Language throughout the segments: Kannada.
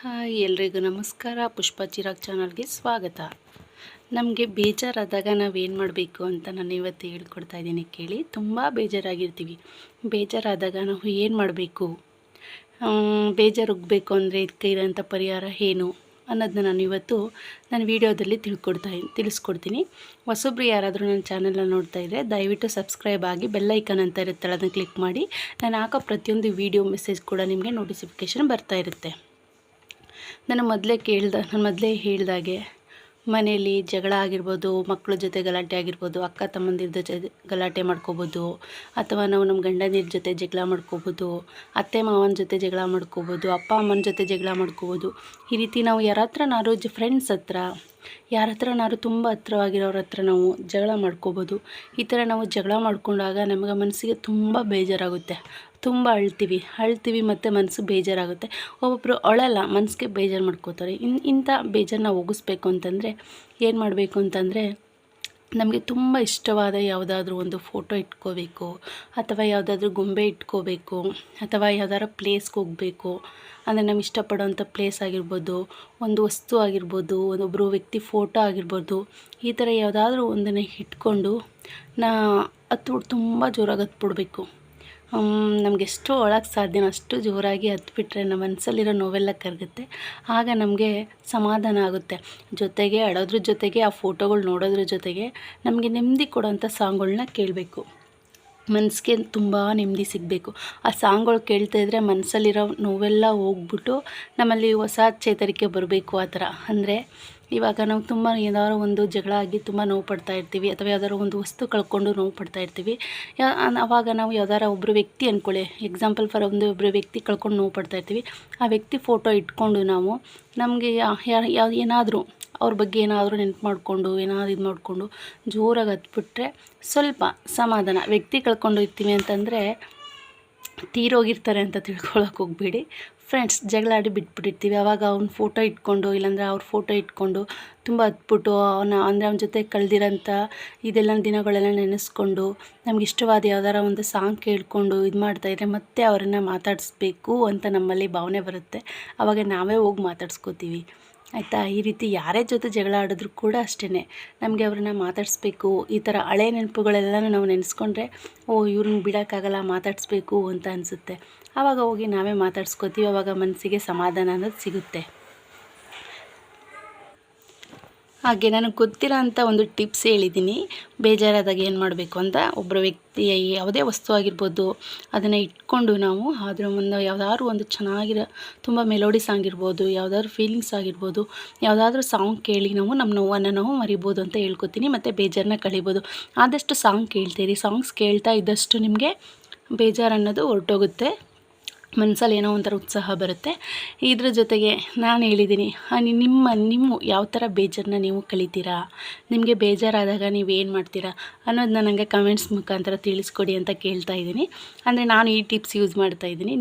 ಹಾಯ್ ಎಲ್ರಿಗೂ ನಮಸ್ಕಾರ. ಪುಷ್ಪ ಚಿರಾಗ್ ಚಾನಲ್ಗೆ ಸ್ವಾಗತ. ನಮಗೆ ಬೇಜಾರಾದಾಗ ನಾವೇನು ಮಾಡಬೇಕು ಅಂತ ನಾನು ಇವತ್ತು ಹೇಳ್ಕೊಡ್ತಾ ಇದ್ದೀನಿ ಕೇಳಿ. ತುಂಬ ಬೇಜಾರಾಗಿರ್ತೀವಿ. ಬೇಜಾರಾದಾಗ ನಾವು ಏನು ಮಾಡಬೇಕು, ಬೇಜಾರುಗಬೇಕು ಅಂದರೆ ಇದಕ್ಕೆ ಇರೋಂಥ ಪರಿಹಾರ ಏನು ಅನ್ನೋದನ್ನ ನಾನು ಇವತ್ತು ನನ್ನ ವೀಡಿಯೋದಲ್ಲಿ ತಿಳಿಸ್ಕೊಡ್ತೀನಿ. ಹೊಸೊಬ್ರು ಯಾರಾದರೂ ನನ್ನ ಚಾನಲ್ನ ನೋಡ್ತಾ ಇದ್ದರೆ ದಯವಿಟ್ಟು ಸಬ್ಸ್ಕ್ರೈಬ್ ಆಗಿ ಬೆಲ್ ಐಕನ್ ಅಂತ ಇರುತ್ತಲ್ಲ, ಅದನ್ನು ಕ್ಲಿಕ್ ಮಾಡಿ. ನಾನು ಹಾಕೋ ಪ್ರತಿಯೊಂದು ವೀಡಿಯೋ ಮೆಸೇಜ್ ಕೂಡ ನಿಮಗೆ ನೋಟಿಫಿಕೇಷನ್ ಬರ್ತಾ ಇರುತ್ತೆ. ನಾನು ಮೊದಲೇ ಹೇಳ್ದಾಗೆ ಮನೆಯಲ್ಲಿ ಜಗಳ ಆಗಿರ್ಬೋದು, ಮಕ್ಕಳ ಜೊತೆ ಗಲಾಟೆ ಆಗಿರ್ಬೋದು, ಅಕ್ಕ ತಮ್ಮಂದಿರ ಜೊತೆ ಗಲಾಟೆ ಮಾಡ್ಕೋಬೋದು, ಅಥವಾ ನಾವು ನಮ್ಮ ಗಂಡಂದಿರ ಜೊತೆ ಜಗಳ ಮಾಡ್ಕೋಬೋದು, ಅತ್ತೆ ಮಾವನ ಜೊತೆ ಜಗಳ ಮಾಡ್ಕೋಬೋದು, ಅಪ್ಪ ಅಮ್ಮನ ಜೊತೆ ಜಗಳ ಮಾಡ್ಕೋಬೋದು. ಈ ರೀತಿ ನಾವು ಯಾರ ಹತ್ರನಾದ್ರು ಫ್ರೆಂಡ್ಸ್ ಹತ್ರ, ಯಾರ ಹತ್ರನಾದ್ರು ತುಂಬ ಹತ್ರವಾಗಿರೋರ ಹತ್ರ ನಾವು ಜಗಳ ಮಾಡ್ಕೋಬೋದು. ಈ ಥರ ನಾವು ಜಗಳ ಮಾಡ್ಕೊಂಡಾಗ ನಮಗೆ ಮನಸ್ಸಿಗೆ ತುಂಬ ಬೇಜಾರಾಗುತ್ತೆ. ತುಂಬ ಅಳ್ತೀವಿ ಮತ್ತು ಮನಸ್ಸು ಬೇಜಾರಾಗುತ್ತೆ. ಒಬ್ಬೊಬ್ಬರು ಅಳಲ್ಲ, ಮನಸ್ಸಿಗೆ ಬೇಜಾರು ಮಾಡ್ಕೋತಾರೆ. ಇಂಥ ಬೇಜಾರನ್ನ ಹೋಗಿಸ್ಬೇಕು ಅಂತಂದರೆ ಏನು ಮಾಡಬೇಕು ಅಂತಂದರೆ, ನಮಗೆ ತುಂಬ ಇಷ್ಟವಾದ ಯಾವುದಾದ್ರೂ ಒಂದು ಫೋಟೋ ಇಟ್ಕೋಬೇಕು, ಅಥವಾ ಯಾವುದಾದ್ರೂ ಗೊಂಬೆ ಇಟ್ಕೋಬೇಕು, ಅಥವಾ ಯಾವ್ದಾದ್ರು ಪ್ಲೇಸ್ಗೆ ಹೋಗಬೇಕು. ಅಂದರೆ ನಾವು ಇಷ್ಟಪಡೋವಂಥ ಪ್ಲೇಸ್ ಆಗಿರ್ಬೋದು, ಒಂದು ವಸ್ತು ಆಗಿರ್ಬೋದು, ಒಬ್ಬರು ವ್ಯಕ್ತಿ ಫೋಟೋ ಆಗಿರ್ಬೋದು. ಈ ಥರ ಯಾವುದಾದ್ರೂ ಒಂದನ್ನು ಇಟ್ಕೊಂಡು ತುಂಬ ಜೋರಾಗಿ ಹತ್ಬಿಡ್ಬೇಕು. ನಮಗೆ ಎಷ್ಟು ಅಳೋಕ್ಕೆ ಸಾಧ್ಯನೋ ಅಷ್ಟು ಜೋರಾಗಿ ಹತ್ಬಿಟ್ರೆ ನಮ್ಮ ಮನಸ್ಸಲ್ಲಿರೋ ನೋವೆಲ್ಲ ಕರಗುತ್ತೆ. ಆಗ ನಮಗೆ ಸಮಾಧಾನ ಆಗುತ್ತೆ. ಜೊತೆಗೆ ಅಳೋದ್ರ ಜೊತೆಗೆ ಆ ಫೋಟೋಗಳು ನೋಡೋದ್ರ ಜೊತೆಗೆ ನಮಗೆ ನೆಮ್ಮದಿ ಕೊಡೋಂಥ ಸಾಂಗ್ಗಳನ್ನ ಕೇಳಬೇಕು. ಮನಸ್ಸಿಗೆ ತುಂಬ ನೆಮ್ಮದಿ ಸಿಗಬೇಕು. ಆ ಸಾಂಗ್ಗಳು ಕೇಳ್ತಾ ಇದ್ದರೆ ಮನಸ್ಸಲ್ಲಿರೋ ನೋವೆಲ್ಲ ಹೋಗ್ಬಿಟ್ಟು ನಮ್ಮಲ್ಲಿ ಹೊಸ ಚೇತರಿಕೆ ಬರಬೇಕು. ಆ ಥರ ಅಂದರೆ ಇವಾಗ ನಾವು ತುಂಬ ಏನಾದ್ರು ಒಂದು ಜಗಳ ಆಗಿ ತುಂಬ ನೋವು ಪಡ್ತಾ ಇರ್ತೀವಿ, ಅಥವಾ ಯಾವ್ದಾದ್ರು ಒಂದು ವಸ್ತು ಕಳ್ಕೊಂಡು ನೋವು ಪಡ್ತಾ ಇರ್ತೀವಿ. ಆವಾಗ ನಾವು ಯಾವ್ದಾರ ಒಬ್ಬರು ವ್ಯಕ್ತಿ ಅಂದ್ಕೊಳ್ಳಿ, ಎಕ್ಸಾಂಪಲ್ ಫಾರ್ ಒಬ್ಬರು ವ್ಯಕ್ತಿ ಕಳ್ಕೊಂಡು ನೋವು ಪಡ್ತಾ ಇರ್ತೀವಿ. ಆ ವ್ಯಕ್ತಿ ಫೋಟೋ ಇಟ್ಕೊಂಡು ನಾವು ನಮಗೆ ಏನಾದರೂ ಅವ್ರ ಬಗ್ಗೆ ಏನಾದರೂ ನೆನಪು ಮಾಡಿಕೊಂಡು ಏನಾದರೂ ಇದು ಮಾಡಿಕೊಂಡು ಜೋರಾಗಿ ಹತ್ಬಿಟ್ರೆ ಸ್ವಲ್ಪ ಸಮಾಧಾನ. ವ್ಯಕ್ತಿ ಕಳ್ಕೊಂಡು ಇರ್ತೀವಿ ಅಂತಂದರೆ ತೀರೋಗಿರ್ತಾರೆ ಅಂತ ತಿಳ್ಕೊಳಕ್ಕೆ ಹೋಗಬೇಡಿ. ಫ್ರೆಂಡ್ಸ್ ಜಗಳ ಆಡಿ ಬಿಟ್ಬಿಟ್ಟಿರ್ತೀವಿ. ಆವಾಗ ಅವ್ನ ಫೋಟೋ ಇಟ್ಕೊಂಡು, ಇಲ್ಲಾಂದರೆ ಅವ್ರ ಫೋಟೋ ಇಟ್ಕೊಂಡು ತುಂಬ ಹತ್ಬಿಟ್ಟು ಅವನ ಜೊತೆ ಕಳೆದಿರೋಂಥ ಇದೆಲ್ಲ ದಿನಗಳೆಲ್ಲ ನೆನೆಸ್ಕೊಂಡು ನಮ್ಗೆ ಇಷ್ಟವಾದ ಯಾವ್ದಾರ ಒಂದು ಸಾಂಗ್ ಕೇಳಿಕೊಂಡು ಇದು ಮಾಡ್ತಾಯಿದ್ರೆ ಮತ್ತೆ ಅವರನ್ನು ಮಾತಾಡಿಸ್ಬೇಕು ಅಂತ ನಮ್ಮಲ್ಲಿ ಭಾವನೆ ಬರುತ್ತೆ. ಆವಾಗ ನಾವೇ ಹೋಗಿ ಮಾತಾಡ್ಸ್ಕೊತೀವಿ, ಆಯಿತಾ. ಈ ರೀತಿ ಯಾರೇ ಜೊತೆ ಜಗಳ ಆಡಿದ್ರು ಕೂಡ ಅಷ್ಟೇ, ನಮಗೆ ಅವ್ರನ್ನ ಮಾತಾಡಿಸ್ಬೇಕು. ಈ ಥರ ಹಳೆ ನೆನಪುಗಳೆಲ್ಲನೂ ನಾವು ನೆನೆಸ್ಕೊಂಡ್ರೆ ಇವ್ರನ್ನ ಬಿಡೋಕ್ಕಾಗಲ್ಲ, ಮಾತಾಡಿಸ್ಬೇಕು ಅಂತ ಅನಿಸುತ್ತೆ. ಆವಾಗ ಹೋಗಿ ನಾವೇ ಮಾತಾಡ್ಸ್ಕೊತೀವಿ. ಆವಾಗ ಮನಸ್ಸಿಗೆ ಸಮಾಧಾನ ಅನ್ನೋದು ಸಿಗುತ್ತೆ. ಹಾಗೆ ನನಗೆ ಗೊತ್ತಿರೋ ಅಂಥ ಒಂದು ಟಿಪ್ಸ್ ಹೇಳಿದ್ದೀನಿ. ಬೇಜಾರಾದಾಗ ಏನು ಮಾಡಬೇಕು ಅಂತ, ಒಬ್ಬರ ವ್ಯಕ್ತಿ ಯಾವುದೇ ವಸ್ತು ಆಗಿರ್ಬೋದು ಅದನ್ನು ಇಟ್ಕೊಂಡು ನಾವು ಅದ್ರ ಮುಂದೆ ಯಾವುದಾದ್ರೂ ಒಂದು ಚೆನ್ನಾಗಿರೋ ತುಂಬ ಮೆಲೋಡಿ ಸಾಂಗ್ ಇರ್ಬೋದು, ಯಾವುದಾದ್ರೂ ಫೀಲಿಂಗ್ಸ್ ಆಗಿರ್ಬೋದು, ಯಾವುದಾದ್ರೂ ಸಾಂಗ್ ಕೇಳಿ ನಾವು ನಮ್ಮ ನೋವನ್ನು ನಾವು ಮರಿಬೋದು ಅಂತ ಹೇಳ್ಕೊತೀನಿ. ಮತ್ತು ಬೇಜಾರನ್ನ ಕಳಿಬೋದು. ಆದಷ್ಟು ಸಾಂಗ್ ಕೇಳ್ತೀರಿ. ಸಾಂಗ್ಸ್ ಕೇಳ್ತಾ ಇದ್ದಷ್ಟು ನಿಮಗೆ ಬೇಜಾರು ಅನ್ನೋದು ಹೊರಟೋಗುತ್ತೆ. ಮನಸ್ಸಲ್ಲಿ ಏನೋ ಒಂಥರ ಉತ್ಸಾಹ ಬರುತ್ತೆ. ಇದ್ರ ಜೊತೆಗೆ ನಾನು ಹೇಳಿದ್ದೀನಿ, ನಿಮ್ಮ ಯಾವ ಥರ ಬೇಜಾರನ್ನ ನೀವು ಕಳಿತೀರಾ, ನಿಮಗೆ ಬೇಜಾರಾದಾಗ ನೀವೇನು ಮಾಡ್ತೀರಾ ಅನ್ನೋದನ್ನ ನನಗೆ ಕಮೆಂಟ್ಸ್ ಮುಖಾಂತರ ತಿಳಿಸ್ಕೊಡಿ ಅಂತ ಕೇಳ್ತಾ ಇದ್ದೀನಿ. ಅಂದರೆ ನಾನು ಈ ಟಿಪ್ಸ್ ಯೂಸ್ ಮಾಡ್ತಾಯಿದ್ದೀನಿ.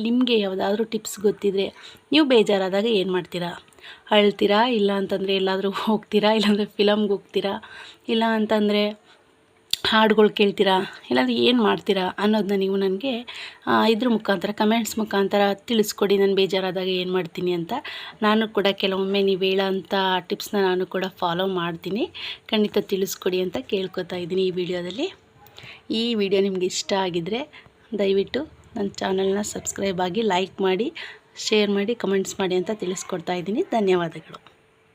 ನಿಮಗೆ ಯಾವುದಾದ್ರೂ ಟಿಪ್ಸ್ ಗೊತ್ತಿದ್ದರೆ, ನೀವು ಬೇಜಾರಾದಾಗ ಏನು ಮಾಡ್ತೀರಾ? ಅಳ್ತೀರಾ, ಇಲ್ಲ ಅಂತಂದರೆ ಎಲ್ಲಾದರೂ ಹೋಗ್ತೀರಾ, ಇಲ್ಲಾಂದರೆ ಫಿಲಮ್ಗೆ ಹೋಗ್ತೀರಾ, ಇಲ್ಲ ಅಂತಂದರೆ ಹಾಡುಗಳು ಕೇಳ್ತೀರಾ, ಇಲ್ಲಾಂದರೆ ಏನು ಮಾಡ್ತೀರಾ ಅನ್ನೋದನ್ನ ನೀವು ನನಗೆ ಇದ್ರ ಮುಖಾಂತರ ಕಮೆಂಟ್ಸ್ ಮುಖಾಂತರ ತಿಳಿಸ್ಕೊಡಿ. ನಾನು ಬೇಜಾರಾದಾಗ ಏನು ಮಾಡ್ತೀನಿ ಅಂತ. ನಾನು ಕೂಡ ಕೆಲವೊಮ್ಮೆ ನೀವು ಹೇಳೋಂಥ ಟಿಪ್ಸ್ನ ನಾನು ಕೂಡ ಫಾಲೋ ಮಾಡ್ತೀನಿ. ಖಂಡಿತ ತಿಳಿಸ್ಕೊಡಿ ಅಂತ ಕೇಳ್ಕೊತಾ ಇದ್ದೀನಿ ಈ ವಿಡಿಯೋದಲ್ಲಿ. ಈ ವಿಡಿಯೋ ನಿಮಗೆ ಇಷ್ಟ ಆಗಿದ್ದರೆ ದಯವಿಟ್ಟು ನನ್ನ ಚಾನಲ್ನ ಸಬ್ಸ್ಕ್ರೈಬ್ ಆಗಿ, ಲೈಕ್ ಮಾಡಿ, ಶೇರ್ ಮಾಡಿ, ಕಮೆಂಟ್ಸ್ ಮಾಡಿ ಅಂತ ತಿಳಿಸ್ಕೊಡ್ತಾ ಇದ್ದೀನಿ. ಧನ್ಯವಾದಗಳು.